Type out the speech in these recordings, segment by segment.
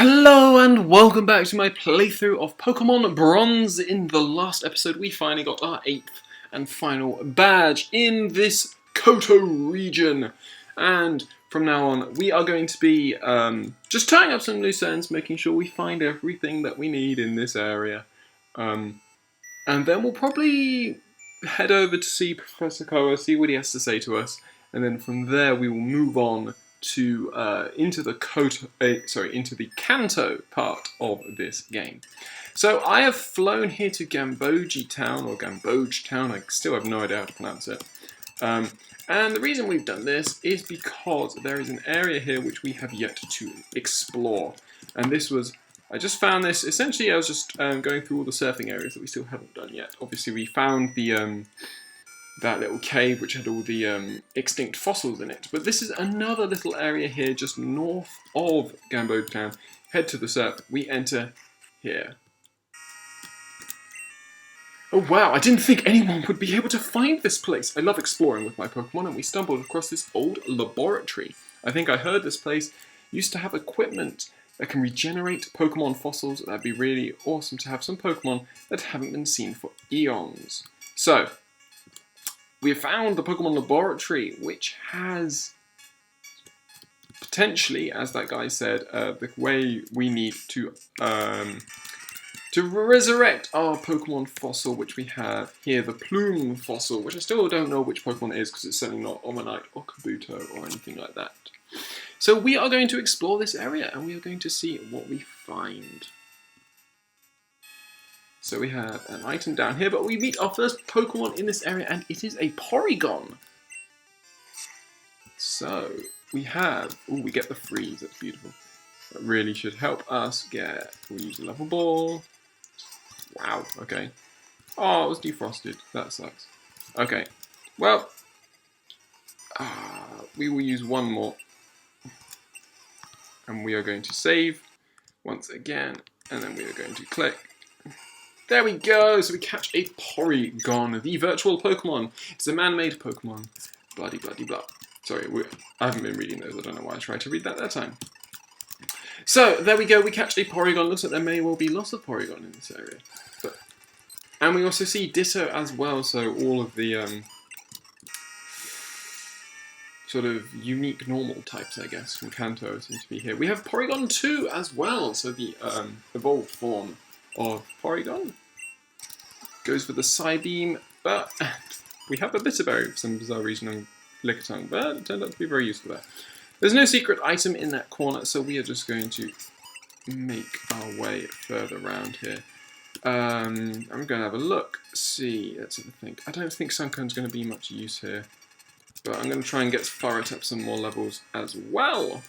Hello and welcome back to my playthrough of Pokemon Bronze. In the last episode we finally got our 8th and final badge in this Kanto region. And from now on we are going to be just tying up some loose ends, making sure we find everything that we need in this area. And then we'll probably head over to see Professor Koa, see what he has to say to us. And then from there we will move on to into the Kanto part of this game. So I have flown here to Gamboge Town, or Gamboge Town, I still have no idea how to pronounce it. And the reason we've done this is because there is an area here which we have yet to explore. And this was, I just found this, essentially I was just going through all the surfing areas that we still haven't done yet. Obviously we found the that little cave which had all the extinct fossils in it. But this is another little area here just north of Gamboge Town. Head to the surf. We enter here. Oh wow, I didn't think anyone would be able to find this place. I love exploring with my Pokemon, and we stumbled across this old laboratory. I think I heard this place used to have equipment that can regenerate Pokemon fossils. That'd be really awesome to have some Pokemon that haven't been seen for eons. So, we have found the Pokemon Laboratory, which has potentially, as that guy said, the way we need to resurrect our Pokemon fossil, which we have here, the Plume fossil, which I still don't know which Pokemon it is because it's certainly not Omanyte or Kabuto or anything like that. So we are going to explore this area and we are going to see what we find. So we have an item down here, but we meet our first Pokemon in this area, and it is a Porygon. So we have, we get the freeze, that's beautiful. That really should help us get, we'll use a level ball. Wow, okay. Oh, it was defrosted, that sucks. Okay, well, we will use one more. And we are going to save once again, and then we are going to click. There we go! So we catch a Porygon, the virtual Pokemon. It's a man-made Pokemon. Bloody bloody blah. Sorry, I haven't been reading those. I don't know why I tried to read that time. So, there we go. We catch a Porygon. Looks like there may well be lots of Porygon in this area. And we also see Ditto as well, so all of the sort of unique normal types, I guess, from Kanto seem to be here. We have Porygon 2 as well, so the evolved form of Porygon. Goes for the Psybeam, but we have a Bitterberry for some bizarre reason on Lickitung, but it turned out to be very useful there. There's no secret item in that corner, so we are just going to make our way further around here. I'm going to have a look, see, let's have a think. I don't think Suncone's going to be much use here, but I'm going to try and get Furret up some more levels as well.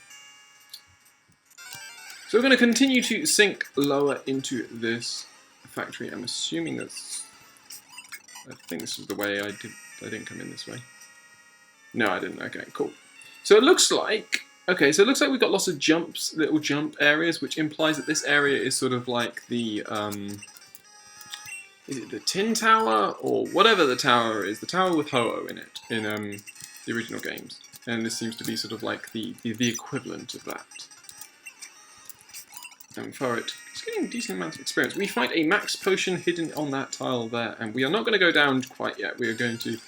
So we're going to continue to sink lower into this factory. I'm assuming that's... I think this is the way I didn't come in this way. No, I didn't. Okay, cool. So it looks like... Okay, so it looks like we've got lots of jumps, little jump areas, which implies that this area is sort of like the... is it the Tin Tower? Or whatever the tower is. The tower with Ho-Oh in it, in the original games. And this seems to be sort of like the equivalent of that. And for it, it's getting a decent amount of experience. We find a max potion hidden on that tile there, and we are not going to go down quite yet. We are going to,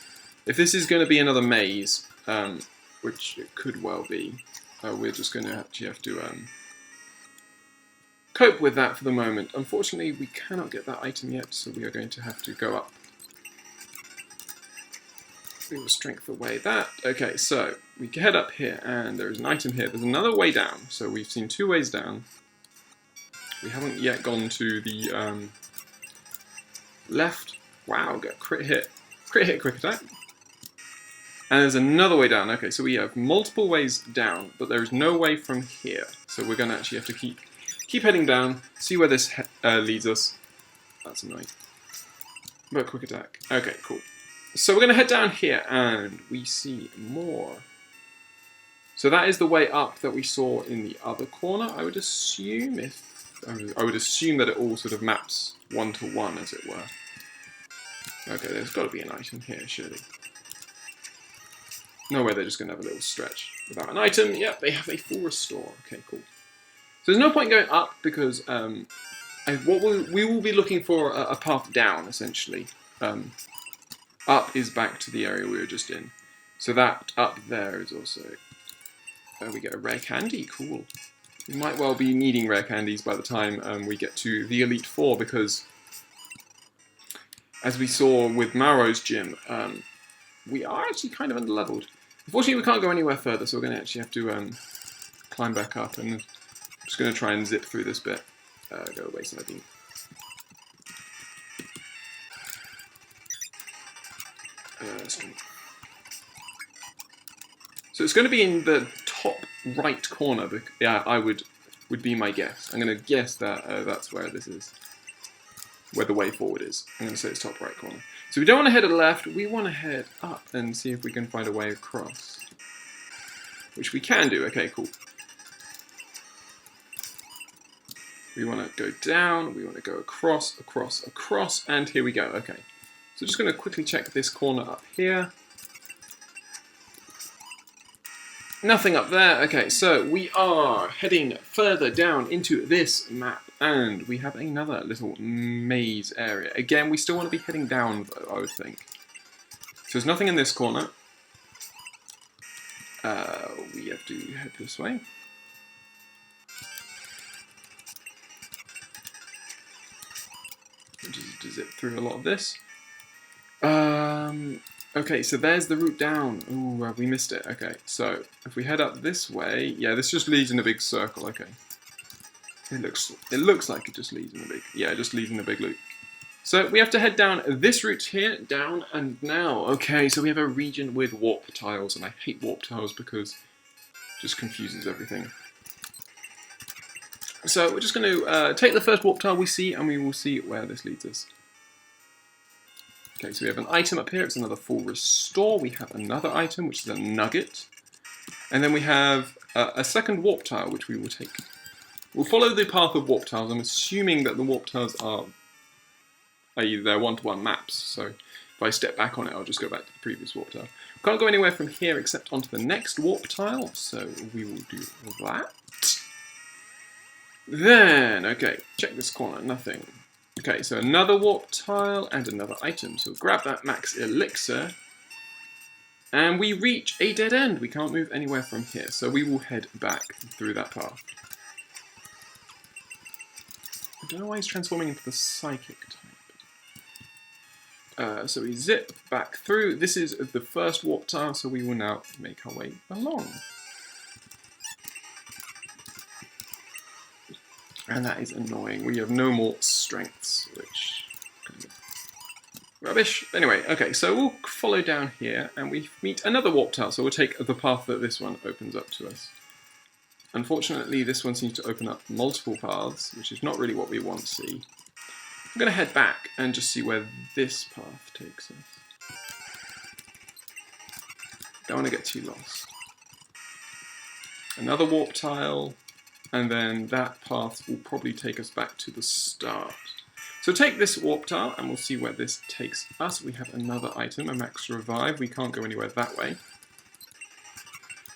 if this is going to be another maze, which it could well be, we're just going to actually have to cope with that for the moment. Unfortunately, we cannot get that item yet, so we are going to have to go up. We will strength away that. Okay, so we head up here, and there is an item here. There's another way down, so we've seen 2 ways down. We haven't yet gone to the left. Wow, get crit hit, quick attack. And there's another way down. Okay, so we have multiple ways down, but there is no way from here. So we're going to actually have to keep heading down, see where this leads us. That's annoying. But quick attack. Okay, cool. So we're going to head down here, and we see more. So that is the way up that we saw in the other corner, I would assume, I would assume that it all sort of maps 1-to-1, as it were. Okay, there's got to be an item here, surely. No way they're just going to have a little stretch without an item. Yep, they have a full restore. Okay, cool. So there's no point going up because we will be looking for a path down, essentially. Up is back to the area we were just in. So that up there is also... we get a rare candy, cool. We might well be needing rare candies by the time we get to the Elite Four, because as we saw with Mauro's gym, we are actually kind of underleveled. Unfortunately, we can't go anywhere further, so we're going to actually have to climb back up, and I'm just going to try and zip through this bit. Go away, Snowbeam. So it's going to be in the top right corner. Yeah, would be my guess. I'm going to guess that that's where this is, where the way forward is. I'm going to say it's top right corner. So we don't want to head left. We want to head up and see if we can find a way across, which we can do. Okay, cool. We want to go down. We want to go across, across, across, and here we go. Okay. So just going to quickly check this corner up here. Nothing up there. Okay, so we are heading further down into this map, and we have another little maze area. Again, we still want to be heading down, though, I would think. So there's nothing in this corner. We have to head this way. Just zip through a lot of this. Okay, so there's the route down. Ooh, we missed it. Okay, so if we head up this way, yeah, this just leads in a big circle. Okay, it looks like it just leads in a big, yeah, it just leads in a big loop. So we have to head down this route here, down and now. Okay, so we have a region with warp tiles, and I hate warp tiles because it just confuses everything. So we're just going to take the first warp tile we see, and we will see where this leads us. Okay, so we have an item up here, it's another full restore. We have another item, which is a nugget. And then we have a second warp tile, which we will take. We'll follow the path of warp tiles. I'm assuming that the warp tiles are they're one-to-one maps. So if I step back on it, I'll just go back to the previous warp tile. Can't go anywhere from here except onto the next warp tile, so we will do that. Then, okay, check this corner, nothing. Okay, so another warp tile and another item. So grab that max elixir. And we reach a dead end. We can't move anywhere from here. So we will head back through that path. I don't know why he's transforming into the psychic type. So we zip back through. This is the first warp tile, so we will now make our way along. And that is annoying. We have no more strengths, which kind of rubbish. Anyway, okay, so we'll follow down here and we meet another warp tile. So we'll take the path that this one opens up to us. Unfortunately, this one seems to open up multiple paths, which is not really what we want to see. I'm going to head back and just see where this path takes us. Don't want to get too lost. Another warp tile. And then that path will probably take us back to the start. So take this warp tile and we'll see where this takes us. We have another item, a max revive. We can't go anywhere that way.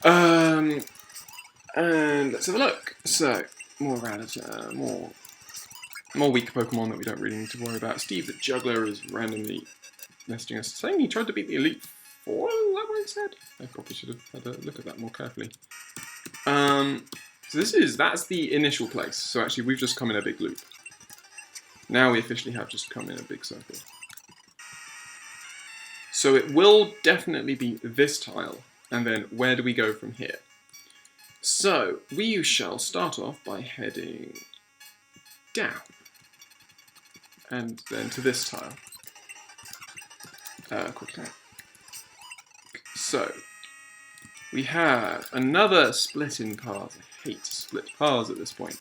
And let's have a look. So, more Rattata, more weak Pokemon that we don't really need to worry about. Steve the Juggler is randomly messaging us saying he tried to beat the Elite Four. Is that what it said? I probably should have had a look at that more carefully. So that's the initial place. So actually we've just come in a big loop. Now we officially have just come in a big circle. So it will definitely be this tile. And then where do we go from here? So we shall start off by heading down. And then to this tile. Quickly. So we have another split in paths. I hate split paths at this point.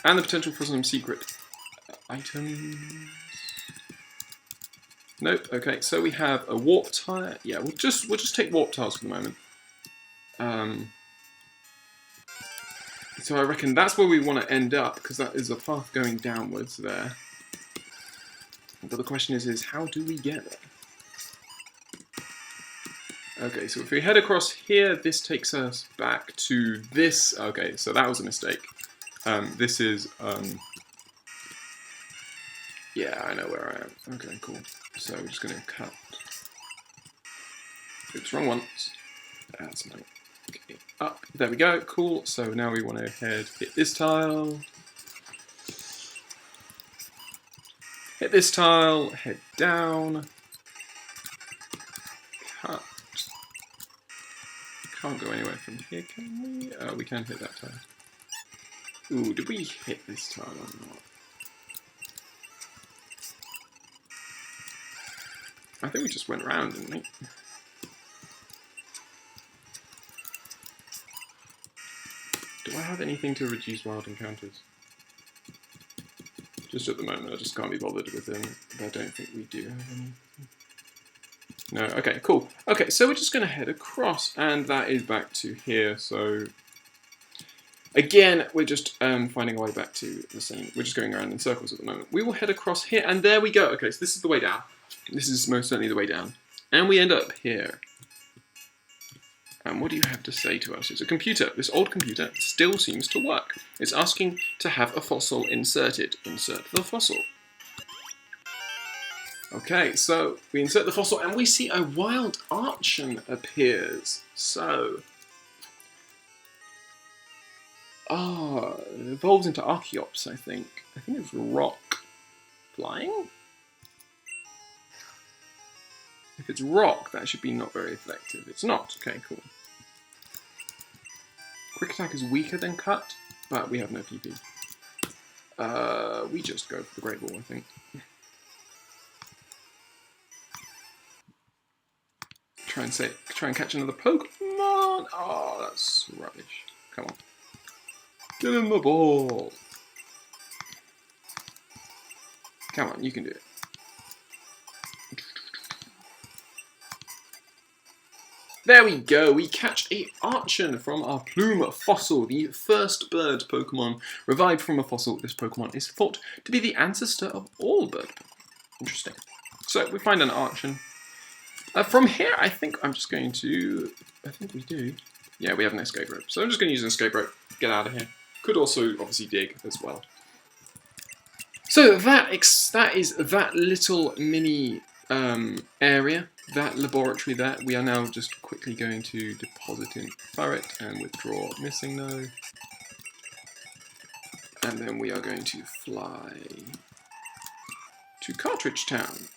And the potential for some secret items. Nope. Okay, so we have a warp tile. Yeah, we'll just take warp tiles for the moment. So I reckon that's where we want to end up, because that is a path going downwards there. But the question is how do we get there? Okay, so if we head across here, this takes us back to this. Okay, so that was a mistake. This is, yeah, I know where I am. Okay, cool. So we're just going to cut. Oops, wrong one. That's my, okay, up. There we go, cool. So now we want to hit this tile. Hit this tile, head down. Cut. Can't go anywhere from here, can we? We can hit that tile. Ooh, did we hit this tile or not? I think we just went round, didn't we? Do I have anything to reduce wild encounters? Just at the moment, I just can't be bothered with them. But I don't think we do have any. No, okay, cool. Okay, so we're just going to head across, and that is back to here. So, again, we're just finding our way back to the same. We're just going around in circles at the moment. We will head across here, and there we go. Okay, so this is the way down. This is most certainly the way down. And we end up here. And what do you have to say to us? It's a computer. This old computer still seems to work. It's asking to have a fossil inserted. Insert the fossil. Okay, so we insert the fossil and we see a wild Archon appears. So, it evolves into Archeops, I think. I think it's rock. Flying? If it's rock, that should be not very effective. It's not. Okay, cool. Quick attack is weaker than cut, but we have no PP. We just go for the Great Ball, I think. Try and catch another Pokemon. Oh, that's rubbish. Come on. Get in the ball. Come on, you can do it. There we go, we catched a Archon from our Plume fossil, the first bird Pokemon revived from a fossil. This Pokemon is thought to be the ancestor of all bird Pokemon. Interesting. So we find an Archon. From here, I think I'm just going to... I think we do. Yeah, we have an escape rope. So I'm just going to use an escape rope. Get out of here. Could also, obviously, dig as well. So that is that little mini area. That laboratory there, we are now just quickly going to deposit in Ferret and withdraw missing no. And then we are going to fly to Cartridge Town.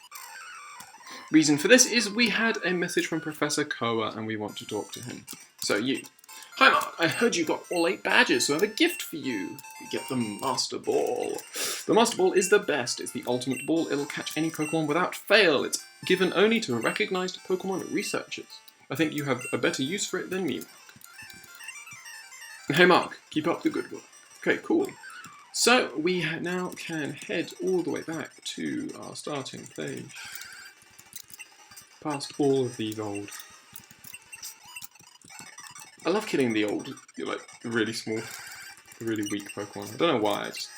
Reason for this is we had a message from Professor Koa and we want to talk to him. So you. Hi Mark, I heard you got all 8 badges, so I have a gift for you. You get the Master Ball. The Master Ball is the best. It's the ultimate ball. It'll catch any Pokemon without fail. It's given only to recognized Pokemon researchers. I think you have a better use for it than me, Mark. Hey Mark, keep up the good work. Okay, cool. So we now can head all the way back to our starting page. Past all of these old... I love killing the old, like, really small, really weak Pokemon. I don't know why, just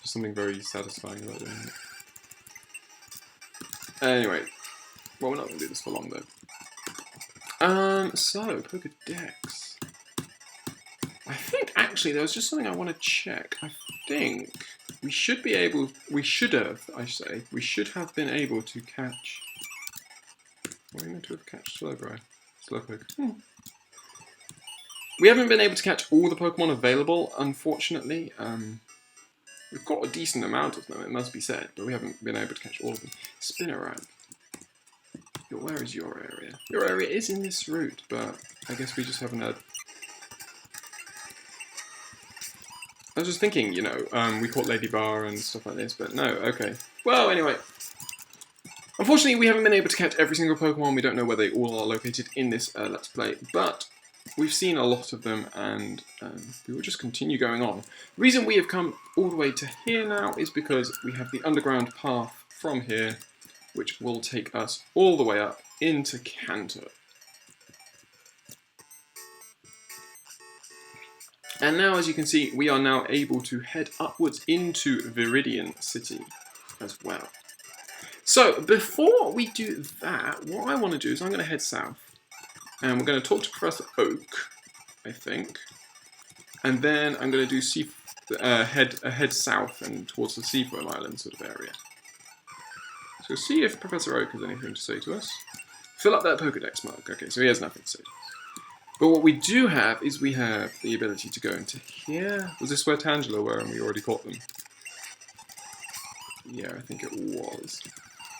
something very satisfying about doing it. Anyway, well, we're not going to do this for long, though. So, Pokedex. I think, actually, there was just something I want to check. I think we should be able, we should have been able to catch... Were we meant to have catch Slowpoke? We haven't been able to catch all the Pokemon available, unfortunately. We've got a decent amount of them, it must be said, but we haven't been able to catch all of them. Spinarak. Where is your area? Your area is in this route, but I guess we just haven't had... I was just thinking, you know, we caught Lady Bar and stuff like this, but no, okay. Well, anyway. Unfortunately, we haven't been able to catch every single Pokemon. We don't know where they all are located in this Let's Play, but we've seen a lot of them, and we will just continue going on. The reason we have come all the way to here now is because we have the underground path from here, which will take us all the way up into Kanto. And now, as you can see, we are now able to head upwards into Viridian City as well. So, before we do that, what I want to do is I'm going to head south. And we're going to talk to Professor Oak, I think. And then I'm going to do head south and towards the Seafoam Island sort of area. So see if Professor Oak has anything to say to us. Fill up that Pokedex mark. Okay, so he has nothing to say to us. But what we do have is we have the ability to go into here. Was this where Tangela were and we already caught them? Yeah, I think it was.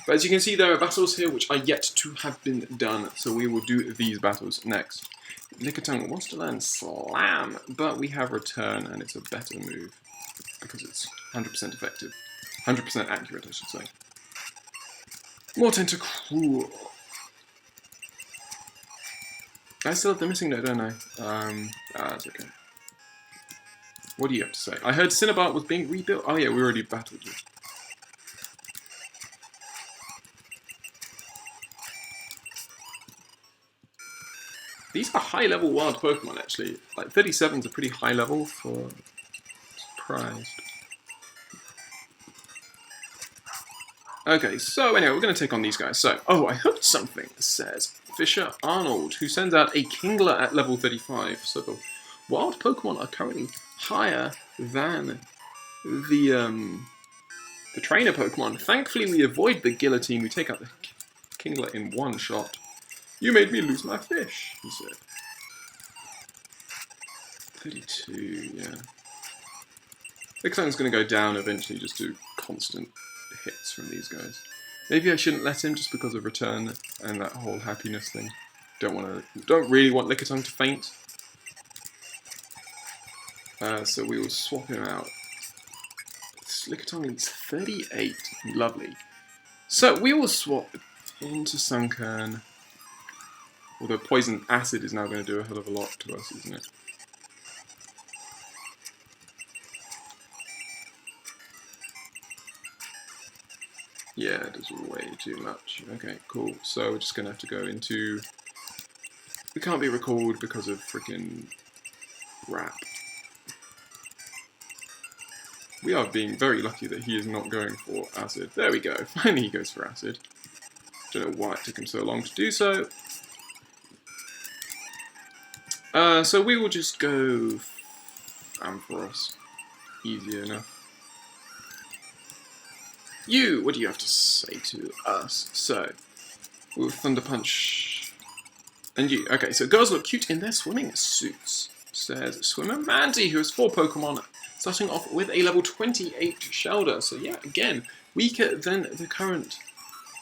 But as you can see, there are battles here which are yet to have been done, so we will do these battles next. Lickitung wants to learn Slam, but we have Return, and it's a better move, because it's 100% effective. 100% accurate, I should say. More Tentacruel. I still have the missing note, don't I? That's okay. What do you have to say? I heard Cinnabar was being rebuilt. Oh yeah, we already battled you. These are high-level wild Pokemon, actually. Like, 37 is a pretty high level for... Surprised. Okay, so anyway, we're going to take on these guys. So, oh, I heard something, says Fisher Arnold, who sends out a Kingler at level 35. So the wild Pokemon are currently higher than the trainer Pokemon. Thankfully, we avoid the Guillotine. We take out the Kingler in one shot. You made me lose my fish, he said. 32, yeah. Lickitung's going to go down eventually just to constant hits from these guys. Maybe I shouldn't let him just because of Return and that whole happiness thing. Don't really want Lickitung to faint. So we will swap him out. Lickitung needs 38. Lovely. So we will swap into Sunkern. Although Poison Acid is now going to do a hell of a lot to us, isn't it? Yeah, it does way too much. Okay, cool. So we're just going to have to go into... We can't be recalled because of freaking Wrap. We are being very lucky that he is not going for Acid. There we go. Finally he goes for Acid. Don't know why it took him so long to do so. So we will just go Ampharos. Easy enough. You, what do you have to say to us? So, we'll Thunder Punch. And you, okay, so girls look cute in their swimming suits, says Swimmer Mandy, who has 4 Pokemon, starting off with a level 28 Shelder. So yeah, again, weaker than the current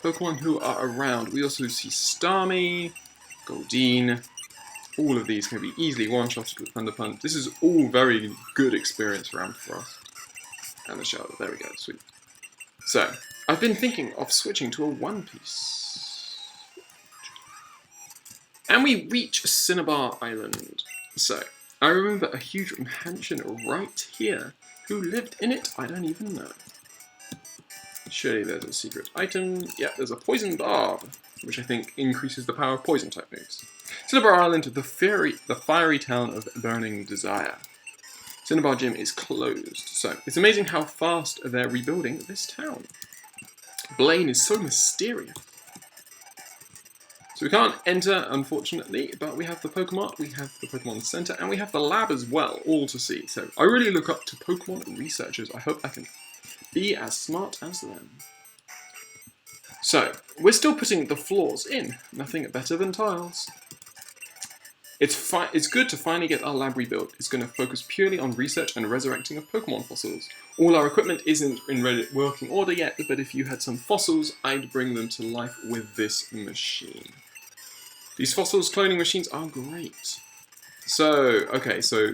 Pokemon who are around. We also see Starmie, Goldeen. All of these can be easily one-shotted with Thunder Punch. This is all very good experience for Ampharos. And the Shelder, there we go, sweet. So, I've been thinking of switching to a One Piece. And we reach Cinnabar Island. So, I remember a huge mansion right here. Who lived in it? I don't even know. Surely there's a secret item. Yeah, there's a Poison Barb, which I think increases the power of poison type moves. Cinnabar Island, the fiery town of Burning Desire. Cinnabar Gym is closed, so it's amazing how fast they're rebuilding this town. Blaine is so mysterious. So we can't enter, unfortunately, but we have the Pokemon, we have the Pokemon Center, and we have the lab as well, all to see. So I really look up to Pokemon researchers. I hope I can be as smart as them. So, we're still putting the floors in. Nothing better than tiles. It's good to finally get our lab rebuilt. It's going to focus purely on research and resurrecting of Pokemon fossils. All our equipment isn't in working order yet, but if you had some fossils, I'd bring them to life with this machine. These fossils cloning machines are great. So, okay, so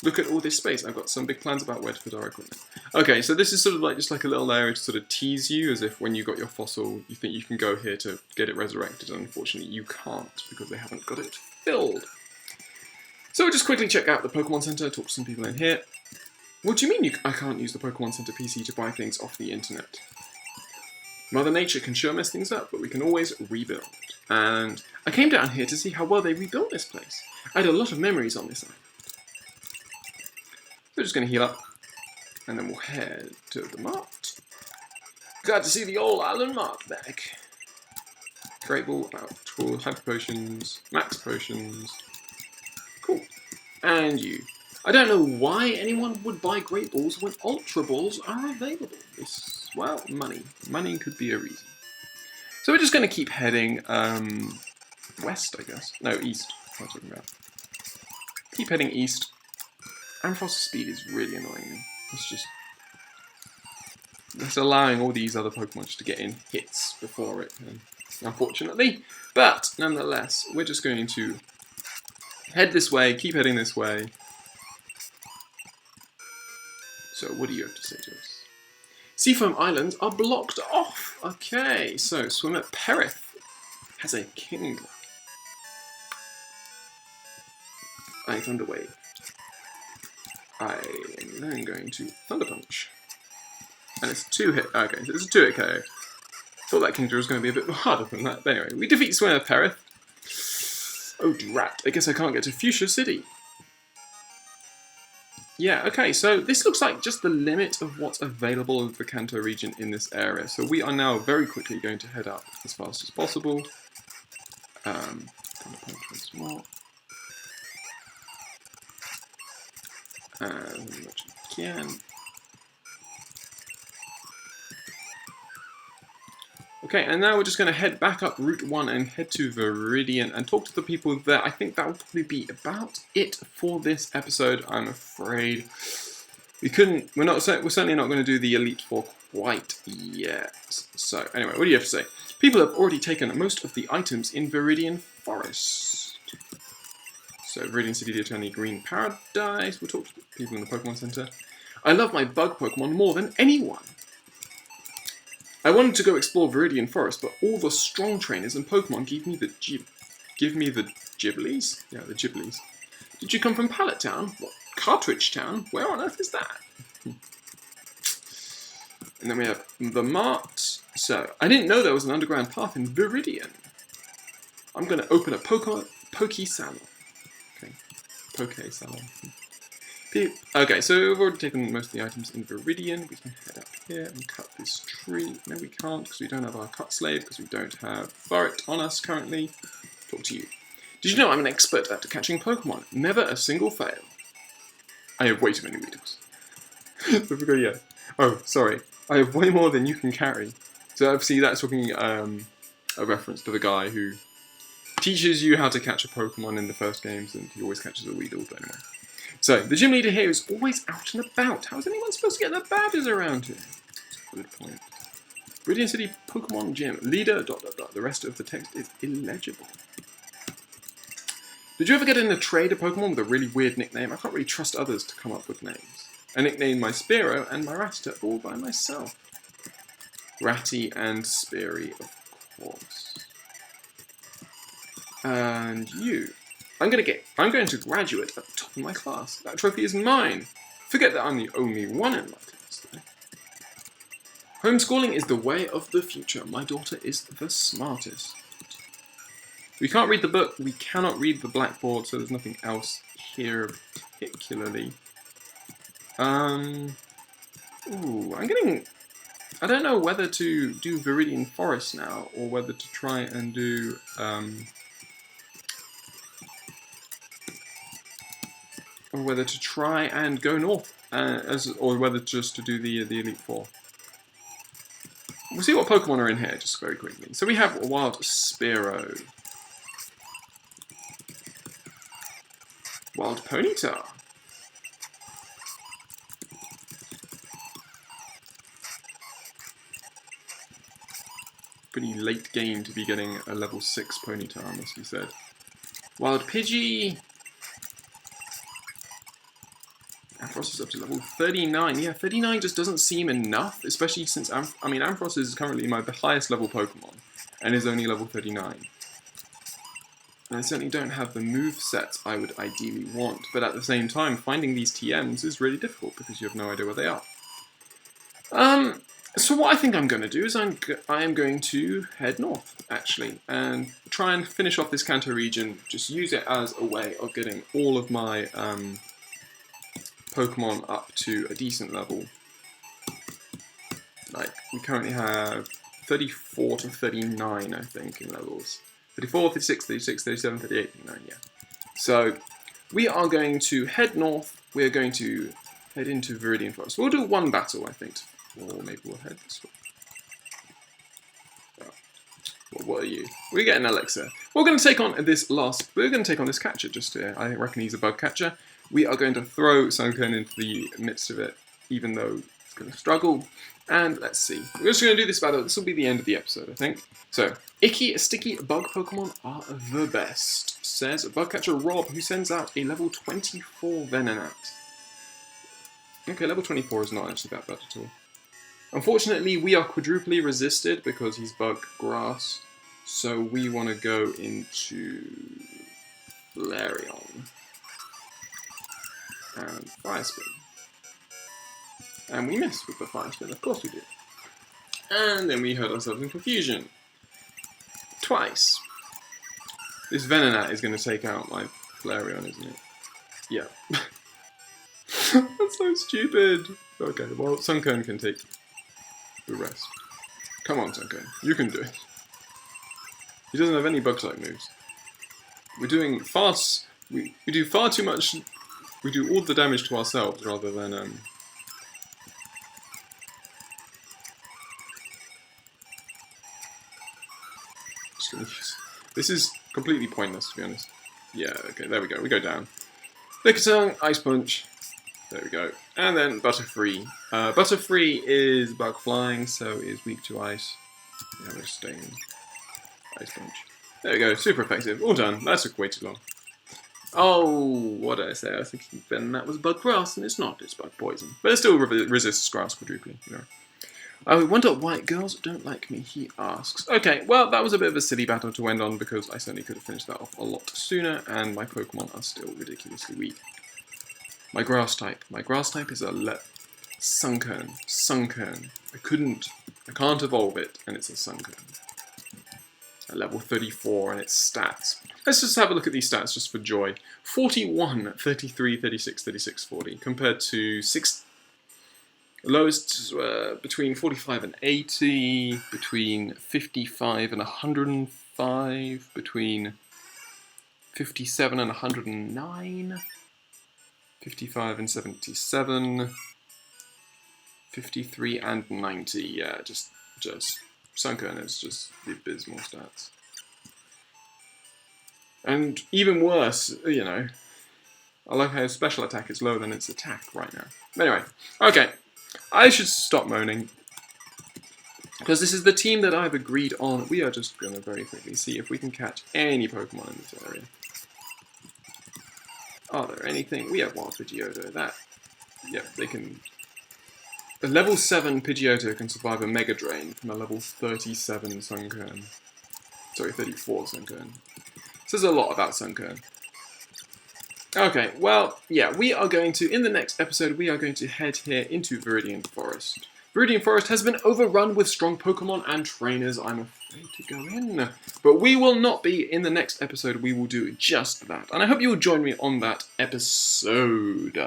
look at all this space. I've got some big plans about where to put our equipment. Okay, so this is sort of like just like a little area to sort of tease you, as if when you got your fossil, you think you can go here to get it resurrected, and unfortunately you can't, because they haven't got it filled. So we'll just quickly check out the Pokemon Center, talk to some people in here. What do you mean I can't use the Pokemon Center PC to buy things off the internet? Mother Nature can sure mess things up, but we can always rebuild. And I came down here to see how well they rebuilt this place. I had a lot of memories on this island. So we're just going to heal up, and then we'll head to the mart. Glad to see the old Island Mark back. Great Ball, Hyper Potions, Max Potions. Cool. And you. I don't know why anyone would buy Great Balls when Ultra Balls are available. It's, well, money. Money could be a reason. So we're just going to keep heading west, I guess. No, east. What am I talking about? Keep heading east. Amphros' speed is really annoying me. It's allowing all these other Pokemon just to get in hits before it, unfortunately. But, nonetheless, we're just going to head this way, keep heading this way. So, what do you have to say to us? Seafoam Islands are blocked off. Okay, so Swimmer Perith has a Kingler. I Thunder Wave. I am then going to Thunder Punch. And it's 2-hit. Okay, so it's a 2-hit KO. Thought that Kingler was going to be a bit harder than that. But anyway, we defeat Swimmer Perith. Oh, drat. I guess I can't get to Fuchsia City. Yeah, okay, so this looks like just the limit of what's available in the Kanto region in this area. So we are now very quickly going to head up as fast as possible. Thunder Punch once more. As much as we can. Okay, and now we're just going to head back up Route 1 and head to Viridian and talk to the people there. I think that will probably be about it for this episode, I'm afraid. We're certainly not going to do the Elite Four quite yet. So, anyway, what do you have to say? People have already taken most of the items in Viridian Forest. So, Viridian City, the Eternally Green Paradise. We'll talk to the people in the Pokemon Center. I love my bug Pokemon more than anyone. I wanted to go explore Viridian Forest, but all the strong trainers and Pokemon give me the Gibblies? Yeah, the Gibblies. Did you come from Pallet Town? What, Cartridge Town? Where on earth is that? And then we have the Mart. So, I didn't know there was an underground path in Viridian. I'm going to open a Poke Salon. Okay, Poke Salon. Okay, so we've already taken most of the items in Viridian. We can head up here and cut this tree. No, we can't, because we don't have our cut slave, because we don't have Thorit on us currently. Talk to you. Did you know I'm an expert at catching Pokemon? Never a single fail. I have way too many Weedles. Yeah. Oh, sorry. I have way more than you can carry. So obviously that's talking a reference to the guy who teaches you how to catch a Pokemon in the first games, and he always catches a Weedle, but anyway. So, the gym leader here is always out and about. How is anyone supposed to get their badges around here? That's a good point. Viridian City Pokemon Gym. Leader, ... The rest of the text is illegible. Did you ever get in a trade a Pokemon with a really weird nickname? I can't really trust others to come up with names. I nicknamed my Spearow and my Rattata all by myself. Ratty and Speary, of course. And you. I'm going to graduate at the top of my class. That trophy is mine. Forget that I'm the only one in my class, though. Homeschooling is the way of the future. My daughter is the smartest. We can't read the book. We cannot read the blackboard, so there's nothing else here particularly. I don't know whether to do Viridian Forest now, or whether to try and do, or whether to try and go north, or whether just to do the Elite Four. We'll see what Pokemon are in here, just very quickly. So we have a Wild Spearow. Wild Ponyta. Pretty late game to be getting a level 6 Ponyta, must be said. Wild Pidgey. Ampharos is up to level 39. Yeah, 39 just doesn't seem enough, especially since Ampharos is currently my highest level Pokemon, and is only level 39. And I certainly don't have the move sets I would ideally want, but at the same time, finding these TMs is really difficult because you have no idea where they are. So what I think I'm going to do is I am going to head north, actually, and try and finish off this Kanto region, just use it as a way of getting all of my Pokemon up to a decent level. Like, we currently have 34 to 39, I think, in levels. 34, 36, 36, 37, 38, 39, yeah. So, we are going to head north. We're going to head into Viridian Forest. We'll do one battle, I think. Or maybe we'll head this way. Well, what are you? We get an elixir. We're going to take on this catcher just here. I reckon he's a bug catcher. We are going to throw Sunkern into the midst of it, even though it's going to struggle. And let's see. We're just going to do this battle. This will be the end of the episode, I think. So, icky, sticky bug Pokemon are the best, says bug catcher Rob, who sends out a level 24 Venonat. Okay, level 24 is not actually that bad at all. Unfortunately, we are quadruply resisted because he's bug grass, so we want to go into Flareon and Fire Spin. And we miss with the Fire Spin, of course we do. And then we hurt ourselves in confusion. Twice. This Venonat is going to take out my Flareon, isn't it? Yeah. That's so stupid. Okay, well, Sunkern can take the rest. Come on, Sunkern. You can do it. He doesn't have any bug-type moves. We're doing fast. We do far too much. We do all the damage to ourselves rather than just gonna use. This is completely pointless, to be honest. Yeah. Okay. There we go. We go down. Lickitung, Ice Punch. There we go. And then Butterfree. Butterfree is bug flying, so is weak to ice. Yeah, we're staying Ice Punch. There we go. Super effective. All done. That took way too long. Oh, what did I say? I was thinking then that was bug grass, and it's not. It's bug poison. But it still resists grass quadruply. You know. I wonder why girls don't like me, he asks. Okay, well, that was a bit of a silly battle to end on because I certainly could have finished that off a lot sooner, and my Pokemon are still ridiculously weak. My grass type is a Sunkern. I can't evolve it, and it's a Sunkern. At level 34, and its stats. Let's just have a look at these stats just for joy. 41, 33, 36, 36, 40, compared to lowest between 45 and 80, between 55 and 105, between 57 and 109. 55 and 77, 53 and 90, yeah, just Sunkern is just the abysmal stats. And even worse, you know, I like how special attack is lower than its attack right now. Anyway, okay, I should stop moaning, because this is the team that I've agreed on. We are just going to very quickly see if we can catch any Pokemon in this area. Are there anything? We have one Pidgeotto. Yep, they can. A level 7 Pidgeotto can survive a Mega Drain from a level 37 Sunkern. Sorry, 34 Sunkern. Says a lot about Sunkern. Okay, well, yeah, we are going to, in the next episode, we are going to head here into Viridian Forest. Viridian Forest has been overrun with strong Pokemon and trainers. I'm afraid to go in. But we will not be. In the next episode, we will do just that. And I hope you will join me on that episode.